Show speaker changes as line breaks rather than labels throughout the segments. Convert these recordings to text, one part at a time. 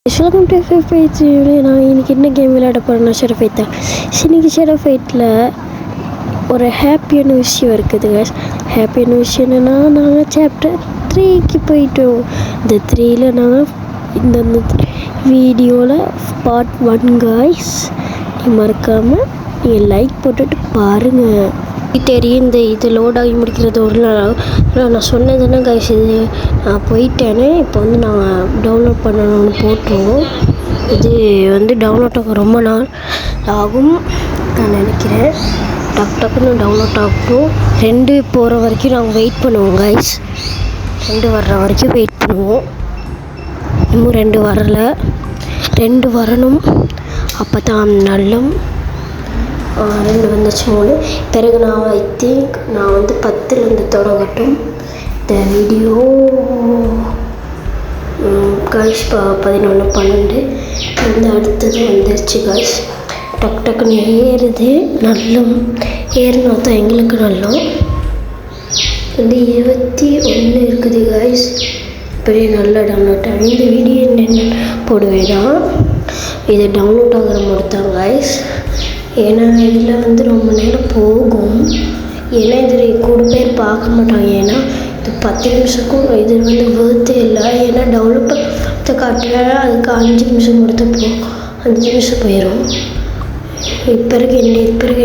Welcome to FF8. நான் இன்றைக்கி என்ன கேம் விளையாட போகிறேன்னா ஷெரஃப் ஃபைட் தான். இன்றைக்கி ஷெரஃப் ஃபைட்டில் ஒரு ஹாப்பியான விஷயம் இருக்குது. ஹாப்பியான விஷயம் என்னென்னா, நாங்கள் சாப்டர் 3க்கு போயிட்டோம். இந்த 3ல் நாங்கள் இந்த வீடியோவில் பார்ட் 1 காய்ஸ். நீ மறக்காமல் நீங்கள் லைக் போட்டுட்டு பாருங்கள். தெரியும் இந்த இது லோட் ஆகி முடிக்கிறது ஒரு நாள். நான் சொன்னதுன்னா கைஸ், இது நான் போயிட்டேன்னு இப்போ நான் டவுன்லோட் பண்ணணும்னு போட்டுருவோம். இது டவுன்லோட் ஆக ரொம்ப நாள் ஆகும் நான் நினைக்கிறேன். டக்குன்னு டவுன்லோட் ஆகும். 2 போகிற வரைக்கும் நாங்கள் வெயிட் பண்ணுவோம் கைஸ். 2 வர்ற வரைக்கும் வெயிட் பண்ணுவோம். இன்னும் 2 வரலை. 2 வரணும், அப்போ தான் நல்ல 2 வந்துச்சு 3. பிறகு ஐ திங்க் நான் 10லேருந்து தொடங்கட்டும் இந்த வீடியோ காய்ஸ். 11 12 அடுத்தது வந்துருச்சு காய்ஸ். டக்குன்னு ஏறுது. நல்லம் ஏறினா தான் எங்களுக்கு நல்லம். 21 இருக்குது காய்ஸ். இப்படியே நல்லா டவுன்லோட் ஆகும். இந்த வீடியோ என்னென்ன போடுவேன்னா, இது டவுன்லோட் ஆகிற மாதிரி தான் காய்ஸ். ஏன்னா இதில் ரொம்ப நேரம் போகும். ஏன்னா இதில் கூட பேர் பார்க்க மாட்டாங்க. ஏன்னா இது 10 நிமிஷக்கும் இது வேர்த்தே இல்லை. ஏன்னா டெவலப் பண்ண காட்டுற அதுக்கு 5 நிமிஷம் கொடுத்து 5 நிமிஷம் போயிடும். பிறகு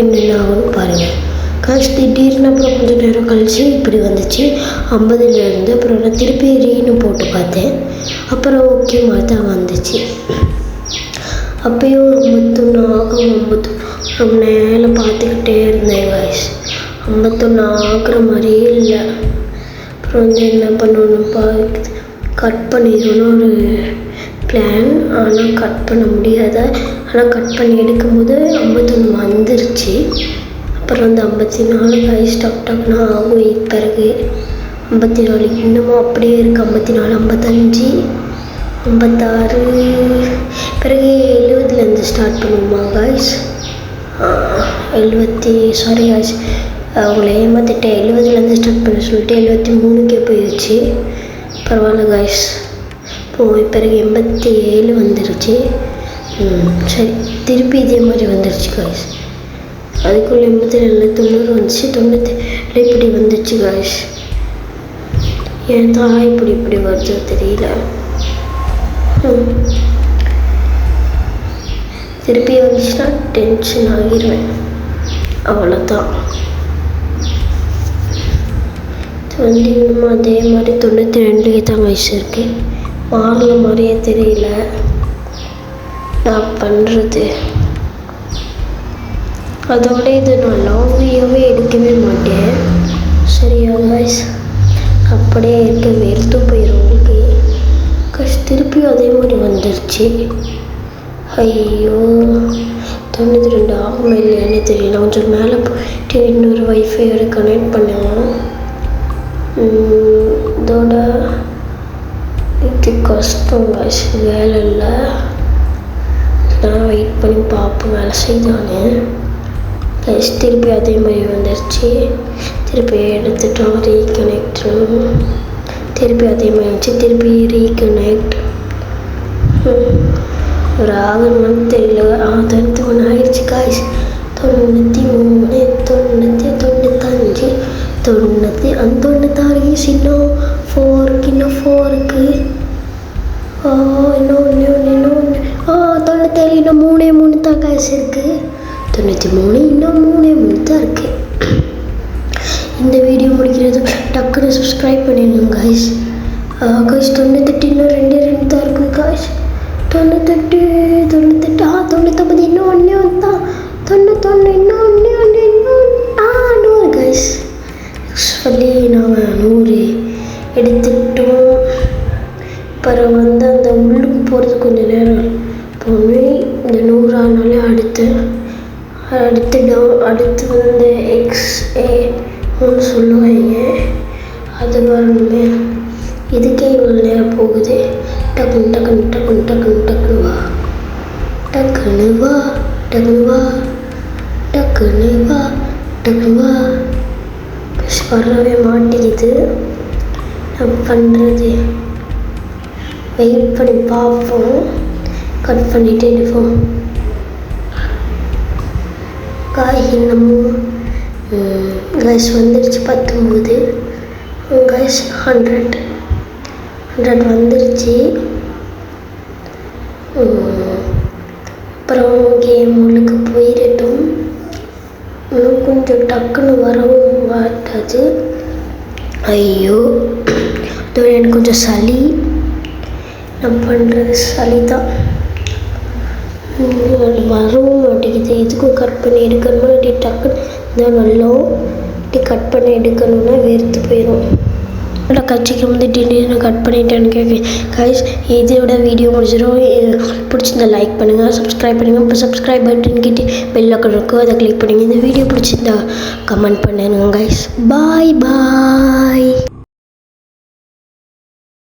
என்னென்ன ஆகும்னு பாருங்கள் காசு. திடீர்னு அப்புறம் கொஞ்சம் நேரம் கழிச்சு இப்படி வந்துச்சு 50லேருந்து. அப்புறம் நான் திருப்பி ரீனு போட்டு பார்த்தேன். அப்புறம் ஓகே மாதிரி தான் வந்துச்சு. அப்பயும் 51 ஆகும். 51 ரொம்ப நேரம் பார்த்துக்கிட்டே இருந்தேன் காய்ஸ். 51 ஆகிற மாதிரியே இல்லை. அப்புறம் என்ன பண்ணணும்ப்பா, கட் பண்ணிடணும் ஒரு பிளான். ஆனால் கட் பண்ண முடியாத. ஆனால் கட் பண்ணி எடுக்கும்போது 51 வந்துருச்சு. அப்புறம் 54 காய்ஸ். டக்குன்னு ஆகும். பிறகு 54 இன்னமும் அப்படியே இருக்குது. 54 55 56 பிறகு 70லேருந்து ஸ்டார்ட் பண்ணுவோமா காய்ஸ். 70 சாரி காய்ஸ், அவங்கள ஏமாற்றிட்டேன். 70லேருந்து ஸ்டார்ட் பண்ண சொல்லிட்டு 73க்கே போயிடுச்சு. பரவாயில்ல காய்ஸ். பிறகு 87 வந்துருச்சு. சரி, திருப்பி இதே மாதிரி வந்துருச்சு காய்ஸ். அதுக்குள்ளே 87 90 வந்துச்சு. 90 இப்படி வந்துச்சு காய்ஸ். ஏன் தான் இப்படி வருது தெரியல. திருப்பி வந்துச்சுன்னா டென்ஷன் ஆகிடுவேன். அவ்வளோதான். இன்னும் அதே மாதிரி 92 தான் வயசு இருக்கு. மாறல மாதிரியே தெரியல நான் பண்ணுறது. அதோட இது நான் லாங் வீடியோவே எடுக்கவே மாட்டேன். சரியா வயசு அப்படியே இருக்க வெறுத்து போயிடும் உங்களுக்கு. திருப்பி அதே மாதிரி வந்துருச்சு. ஐயோ, 92 ஆகும் இல்லையானே தெரியல. கொஞ்சம் மேலே போயிட்டு இன்னொரு வைஃபையோட கனெக்ட் பண்ணுவோம். இதோட இது கஷ்டம் காய்ஸ். வேலை இல்லை. நான் வெயிட் பண்ணி பார்ப்போம் வேலை செய்தானே கைஸ். திருப்பி அதே மாதிரி வந்துருச்சு. திருப்பி எடுத்துட்டோம் ரீகனெக்ட். திருப்பி அதே மாதிரி வந்துச்சு. திருப்பி ரீகனெக்ட். ஒரு ஆகணும்னு தெரியல. 91 ஆயிடுச்சு காய்ஸ். 93 90 95 96 இன்னும் 4 இன்னும் 97 இன்னும் 3 தான் காய்ஸ் இருக்குது. 93 இன்னும் 3 தான் இருக்குது. இந்த வீடியோ முடிக்கிறது டக்குன்னு சப்ஸ்கிரைப் பண்ணிடுங்க காய்ஸ். காய்ஸ் 98 இன்னும் 2 தான் இருக்குது காய்ஸ். 98 99 இன்னும் 1 தான். 91 இன்னும் 100 காய்ஸ். சொல்லி நாங்கள் 100 எடுத்துட்டோம். அப்புறம் அந்த உள்ளுக்கு போகிறது கொஞ்சம் நேரம் போய் இந்த 100 ஆனாலே அடுத்து XA சொல்லுவாங்க. அது வரணுமே. இதுக்கே இவ்வளோ நேரம் போகுது. டக்குன்னு வா. வரவே மாட்டேங்குது. நான் பண்ணுறது வெயிட் பண்ணி பார்ப்போம். கட் பண்ணிவிட்டு எடுப்போம். காய் இன்னமும் கைஸ் வந்துடுச்சு 19. கைஸ் 100 வந்துடுச்சு. அப்புறம் கேம் உள்ளுக்கு போயிடட்டும். இன்னும் கொஞ்சம் டக்குன்னு வரவும் மாட்டாது. ஐயோ, எனக்கு கொஞ்சம் சளி. நான் பண்ணுறது சளி தான், வரவும் மாட்டேங்குது. எதுக்கும் கட் பண்ணி எடுக்கணுமா இப்படி டக்குன்னு தான் நல்லா இப்படி கட் பண்ணி எடுக்கணும்னா வெறுத்து போயிடும். கட்சிக்கு வந்து திடீர்னு கட் பண்ணிட்டேன்னு கேட்க கைஸ், இதோட வீடியோ முடிச்சிடும். பிடிச்சிருந்தா லைக் பண்ணுங்கள், சப்ஸ்கிரைப் பண்ணுங்கள். இப்போ சப்ஸ்கிரைப் பட்டன் கிட்டே பெல் ஐக்கான் இருக்கும், அதை கிளிக் பண்ணுங்கள். இந்த வீடியோ பிடிச்சிருந்தா கமெண்ட் பண்ணுங்க கைஸ். பாய் பாய்.